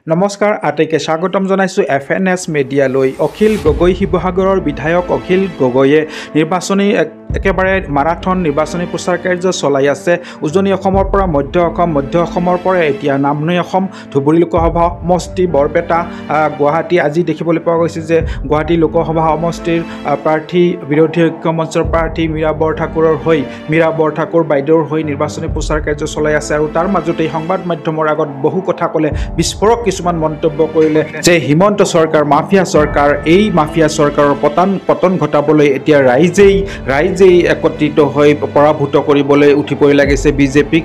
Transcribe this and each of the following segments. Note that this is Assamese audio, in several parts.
নমস্কাৰ আটাইকে স্বাগতম জনাইছোঁ FNS মিডিয়ালৈ। অখিল গগৈ শিৱসাগৰৰ বিধায়ক অখিল গগৈয়ে নিৰ্বাচনী একেবাৰে মাৰাথন নিৰ্বাচনী প্ৰচাৰ কাৰ্য চলাই আছে। উজনি অসমৰ পৰা মধ্য অসমৰ পৰা এতিয়া নামনি অসম ধুবুৰী লোকসভা সমষ্টি বৰপেটা গুৱাহাটী আজি দেখিবলৈ পোৱা গৈছে যে গুৱাহাটী লোকসভা সমষ্টিৰ প্ৰাৰ্থী বিৰোধী ঐক্য মঞ্চৰ প্ৰাৰ্থী মীৰা বৰঠাকুৰ বাইদেউৰ হৈ নিৰ্বাচনী প্ৰচাৰ কাৰ্য চলাই আছে। আৰু তাৰ মাজতে সংবাদ মাধ্যমৰ আগত বহু কথা ক'লে, বিস্ফোৰক কিছুমান মন্তব্য কৰিলে যে হিমন্ত চৰকাৰ মাফিয়া চৰকাৰ, এই মাফিয়া চৰকাৰৰ পতন ঘটাবলৈ এতিয়া ৰাইজেই একত্ৰিত হৈ পৰাভূত কৰিবলৈ উঠিবই লাগিছে বিজেপিক।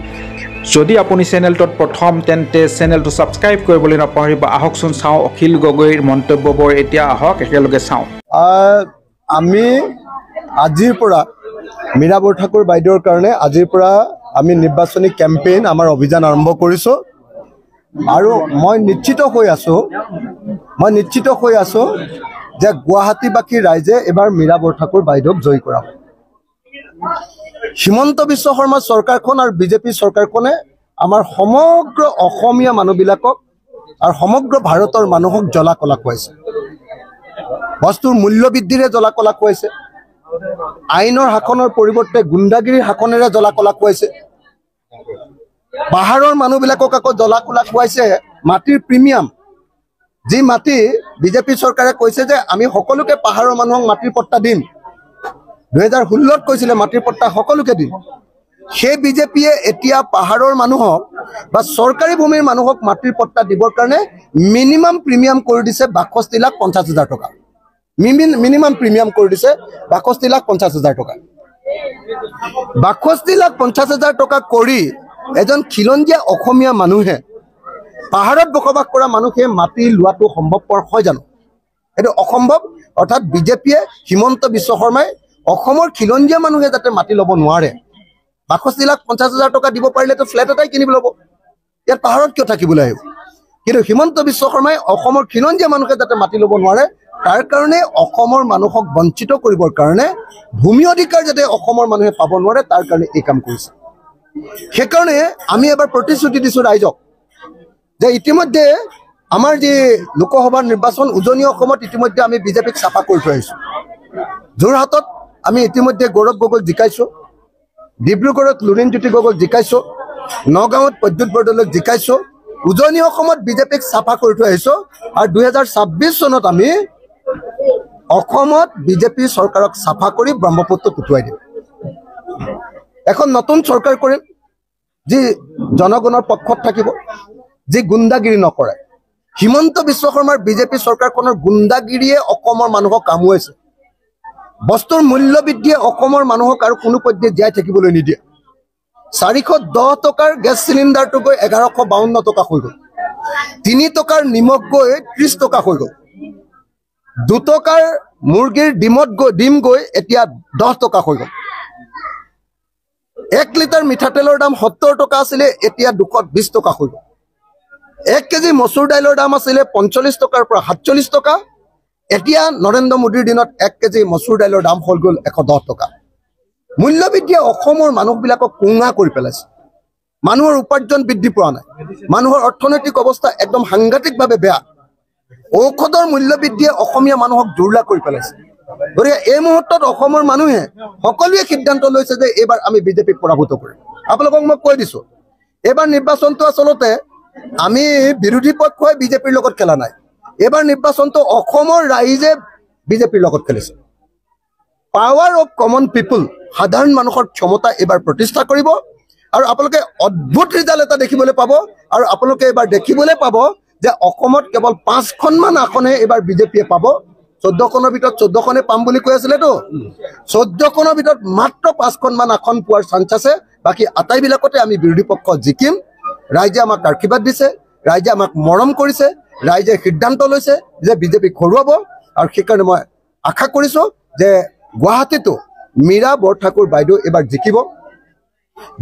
যদি আপুনি চেনেলটোত প্ৰথম তেন্তে চেনেলটো ছাবস্ক্ৰাইব কৰিবলৈ নাপাহৰিব। আহকচোন চাওঁ অখিল গগৈৰ মন্তব্যবোৰ। এতিয়া আহক একেলগে চাওঁ। আমি আজিৰ পৰা মীৰা বৰঠাকুৰ বাইদেউৰ কাৰণে আজিৰ পৰা আমি নিৰ্বাচনী কেম্পেইন আমাৰ অভিযান আৰম্ভ কৰিছোঁ। আৰু মই নিশ্চিত হৈ আছোঁ যে গুৱাহাটীবাসী ৰাইজে এবাৰ মীৰা বৰঠাকুৰ বাইদেউক জয়ী কৰাব। হিমন্ত বিশ্ব শৰ্মা চৰকাৰখন আৰু বিজেপি চৰকাৰখনে আমাৰ সমগ্ৰ অসমীয়া মানুহবিলাকক আৰু সমগ্ৰ ভাৰতৰ মানুহক জ্বলা কলা খুৱাইছে। বস্তুৰ মূল্য বৃদ্ধিৰে জ্বলা কলা খুৱাইছে, আইনৰ শাসনৰ পৰিৱৰ্তে গুণ্ডাগিৰিৰ শাসনেৰে জ্বলা কলা খুৱাইছে। পাহাৰৰ মানুহবিলাকক আকৌ জ্বলা কলা খুৱাইছে মাটিৰ প্ৰিমিয়াম, যি মাটি বিজেপি চৰকাৰে কৈছে যে আমি সকলোকে পাহাৰৰ মানুহক মাটিৰ পট্টা দিম। 2016ত কৈছিলে মাটিৰ পট্টা সকলোকে দিম। সেই বিজেপিয়ে এতিয়া পাহাৰৰ মানুহক বা চৰকাৰী ভূমিৰ মানুহক মাটিৰ পট্টা দিবৰ কাৰণে মিনিমাম প্ৰিমিয়াম কৰি দিছে 62,50,000 টকা। মিনিমাম প্ৰিমিয়াম কৰি দিছে 62,50,000 টকা। 62,50,000 টকা কৰি এজন খিলঞ্জীয়া অসমীয়া মানুহে পাহাৰত বসবাস কৰা মানুহে মাটি লোৱাটো সম্ভৱপৰ হয় জানো? এইটো অসম্ভৱ। অৰ্থাৎ বিজেপিয়ে হিমন্ত বিশ্ব শৰ্মাই অসমৰ খিলঞ্জীয়া মানুহে যাতে মাটি ল'ব নোৱাৰে, 62,50,000 টকা দিব পাৰিলেতো ফ্লেট এটাই কিনিব ল'ব, ইয়াত পাহাৰত কিয় থাকিবলৈ আহিব? কিন্তু হিমন্ত বিশ্ব শৰ্মাই অসমৰ খিলঞ্জীয়া মানুহে যাতে মাটি ল'ব নোৱাৰে তাৰ কাৰণে অসমৰ মানুহক বঞ্চিত কৰিবৰ কাৰণে, ভূমি অধিকাৰ যাতে অসমৰ মানুহে পাব নোৱাৰে তাৰ কাৰণে এই কাম কৰিছে। সেইকাৰণে আমি এবাৰ প্ৰতিশ্ৰুতি দিছোঁ ৰাইজক যে ইতিমধ্যে আমাৰ যি লোকসভাৰ নিৰ্বাচন উজনি অসমত ইতিমধ্যে আমি বিজেপিক চাফা কৰি থৈ আহিছোঁ। যোৰহাটত আমি ইতিমধ্যে গৌৰৱ গগৈক জিকাইছোঁ, ডিব্ৰুগড়ত লুৰিণজ্যোতি গগৈক জিকাইছোঁ, নগাঁৱত প্ৰদ্যুৎ বৰদলৈক জিকাইছোঁ। উজনি অসমত বিজেপিক চাফা কৰি থৈ আহিছোঁ। আৰু 2026 চনত আমি অসমত বিজেপি চৰকাৰক চাফা কৰি ব্ৰহ্মপুত্ৰত উটুৱাই দিম। এখন নতুন চৰকাৰ কৰিম যি জনগণৰ পক্ষত থাকিব, যি গুণ্ডাগিৰি নকৰে। হিমন্ত বিশ্ব শৰ্মাৰ বিজেপি চৰকাৰখনৰ গুণ্ডাগিৰিয়ে অসমৰ মানুহক কামুৱাইছে। বস্তুৰ মূল্য বৃদ্ধিয়ে অসমৰ মানুহক আৰু কোনো পধ্যে জীয়াই থাকিবলৈ নিদিয়ে। 410 টকাৰ গেছ চিলিণ্ডাৰটো গৈ 1152 টকা হৈ গ'ল। 3 টকাৰ নিমখ গৈ 30 টকা হৈ গ'ল। 2 টকাৰ মুৰ্গীৰ ডিম গৈ এতিয়া 10 টকা হৈ গ'ল। 1 লিটাৰ মিঠাতেলৰ দাম 70 টকা আছিলে, এতিয়া 220 টকা হৈ গ'ল। 1 কেজি মচুৰ দাইলৰ দাম আছিলে 45 টকাৰ পৰা 47 টকা, এতিয়া নৰেন্দ্ৰ মোদীৰ দিনত 1 কেজি মচুৰ দাইলৰ দাম হৈ গ'ল 110 টকা। মূল্য বৃদ্ধিয়ে অসমৰ মানুহবিলাকক কুঙা কৰি পেলাইছে। মানুহৰ উপাৰ্জন বৃদ্ধি পোৱা নাই, মানুহৰ অৰ্থনৈতিক অৱস্থা একদম সাংঘাতিকভাৱে বেয়া। ঔষধৰ মূল্য বৃদ্ধিয়ে অসমীয়া মানুহক জুৰুলা কৰি পেলাইছে। গতিকে এই মুহূৰ্তত অসমৰ মানুহে সকলোৱে সিদ্ধান্ত লৈছে যে এইবাৰ আমি বিজেপিক পৰাভূত কৰিম। আপোনালোকক মই কৈ দিছোঁ, এইবাৰ নিৰ্বাচনটো আচলতে আমি বিৰোধী পক্ষই বিজেপিৰ লগত খেলা নাই। এইবাৰ নিৰ্বাচনটো অসমৰ ৰাইজে বিজেপিৰ লগত খেলিছে। পাৱাৰ অফ কমন পিপুল, সাধাৰণ মানুহৰ ক্ষমতা এইবাৰ প্ৰতিষ্ঠা কৰিব। আৰু আপোনালোকে অদ্ভুত ৰিজাল্ট এটা দেখিবলৈ পাব। আৰু আপোনালোকে এইবাৰ দেখিবলৈ পাব যে অসমত কেৱল 5খনমান আসনহে এইবাৰ বিজেপিয়ে পাব। 14খনৰ ভিতৰত 14খনে পাম বুলি কৈ আছিলেতো, 14খনৰ ভিতৰত মাত্ৰ 5খনমান আসন পোৱাৰ চান্স আছে। বাকী আটাইবিলাকতে আমি বিৰোধী পক্ষ জিকিম। ৰাইজে আমাক আশীৰ্বাদ দিছে, ৰাইজে আমাক মৰম কৰিছে, ৰাইজে সিদ্ধান্ত লৈছে যে বিজেপিক হৰুৱাব। আৰু সেইকাৰণে মই আশা কৰিছোঁ যে গুৱাহাটীতো মীৰা বৰঠাকুৰ বাইদেউ এইবাৰ জিকিব।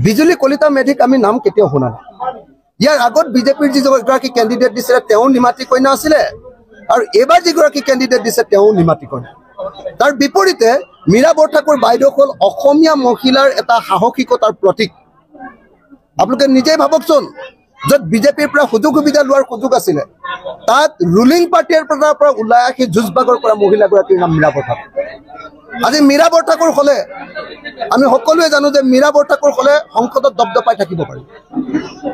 বিজুলী কলিতা মেধিক আমি নাম কেতিয়াও শুনা নাই। ইয়াৰ আগত বিজেপিৰ যিগৰাকী কেণ্ডিডেট দিছিলে তেওঁ নিমাতী কন্যা আছিলে, আৰু এইবাৰ যিগৰাকী কেণ্ডিডেট দিছে তেওঁ নিমাতী কন্যা। তাৰ বিপৰীতে মীৰা বৰঠাকুৰ বাইদেউ হ'ল অসমীয়া মহিলাৰ এটা সাহসিকতাৰ প্ৰতীক। আপোনালোকে নিজেই ভাবকচোন, য'ত বিজেপিৰ পৰা সুযোগ সুবিধা লোৱাৰ সুযোগ আছিলে তাত ৰুলিং পাৰ্টিৰ পৰা ওলাই আহি যুঁজবাগৰ কৰা মহিলাগৰাকীৰ নাম মীৰা বৰঠাকুৰ। আজি মীৰা বৰঠাকুৰ হ'লে আমি সকলোৱে জানো যে মীৰা বৰঠাকুৰ হ'লে সংসদত দপদপাই থাকিব পাৰি,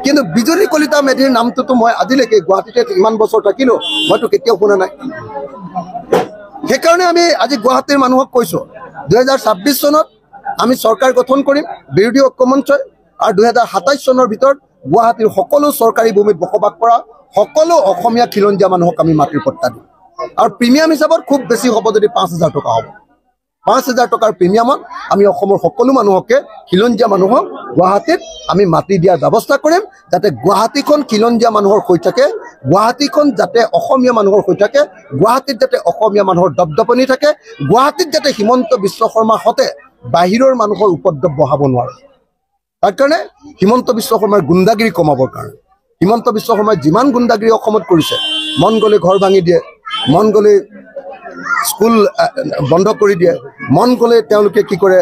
কিন্তু বিজুলী কলিতা মেধিৰ নামটোতো মই আজিলৈকে গুৱাহাটীতে ইমান বছৰ থাকিলোঁ মইতো কেতিয়াও শুনা নাই। সেইকাৰণে আমি আজি গুৱাহাটীৰ মানুহক কৈছোঁ 2026 চনত আমি চৰকাৰ গঠন কৰিম, বিৰোধী ঐক্যমঞ্চই, আৰু 2027 চনৰ ভিতৰত গুৱাহাটীৰ সকলো চৰকাৰী ভূমিত বসবাস কৰা সকলো অসমীয়া খিলঞ্জীয়া মানুহক আমি মাটিৰ পট্টা দিম। আৰু প্ৰিমিয়াম হিচাপত খুব বেছি হ'ব যদি 5,000 টকা হ'ব। 5,000 টকাৰ প্ৰিমিয়ামত আমি অসমৰ সকলো মানুহকে খিলঞ্জীয়া মানুহক গুৱাহাটীত আমি মাটি দিয়াৰ ব্যৱস্থা কৰিম, যাতে গুৱাহাটীখন খিলঞ্জীয়া মানুহৰ হৈ থাকে, গুৱাহাটীখন যাতে অসমীয়া মানুহৰ হৈ থাকে, গুৱাহাটীত যাতে অসমীয়া মানুহৰ দপদপনি থাকে, গুৱাহাটীত যাতে হিমন্ত বিশ্ব শৰ্মাৰ সতে বাহিৰৰ মানুহৰ উপদ্ৰৱ বঢ়াব নোৱাৰে। তাৰ কাৰণে হিমন্ত বিশ্ব শৰ্মাৰ গুণ্ডাগিৰি কমাবৰ কাৰণে, হিমন্ত বিশ্ব শৰ্মাই যিমান গুণ্ডাগিৰি অসমত কৰিছে, মন গ'লে ঘৰ ভাঙি দিয়ে, মন গ'লে স্কুল বন্ধ কৰি দিয়ে, মন গ'লে তেওঁলোকে কি কৰে,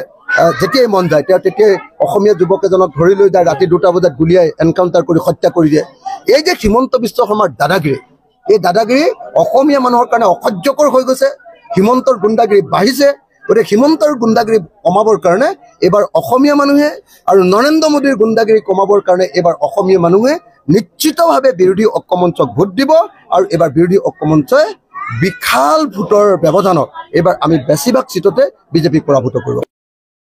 যেতিয়াই মন যায় তেতিয়াই অসমীয়া যুৱক এজনক ধৰি লৈ যায়, ৰাতি 2টা বজাত গুলিয়াই এনকাউণ্টাৰ কৰি হত্যা কৰি দিয়ে। এই যে হিমন্ত বিশ্ব শৰ্মাৰ দাদাগিৰি, এই দাদাগিৰি অসমীয়া মানুহৰ কাৰণে অসহ্যকৰ হৈ গৈছে। হিমন্তৰ গুণ্ডাগিৰি বাঢ়িছে। গতিকে হিমন্তৰ গুণ্ডাগিৰি কমাবৰ কাৰণে এইবাৰ অসমীয়া মানুহে আৰু নৰেন্দ্ৰ মোদীৰ গুণ্ডাগিৰি কমাবৰ কাৰণে এইবাৰ অসমীয়া মানুহে নিশ্চিতভাৱে বিৰোধী ঐক্যমঞ্চক ভোট দিব, আৰু এইবাৰ বিৰোধী ঐক্যমঞ্চই বিশাল ভোটৰ ব্যৱধানত এইবাৰ আমি বেছিভাগ চিটতে বিজেপিক পৰাভূত কৰিব।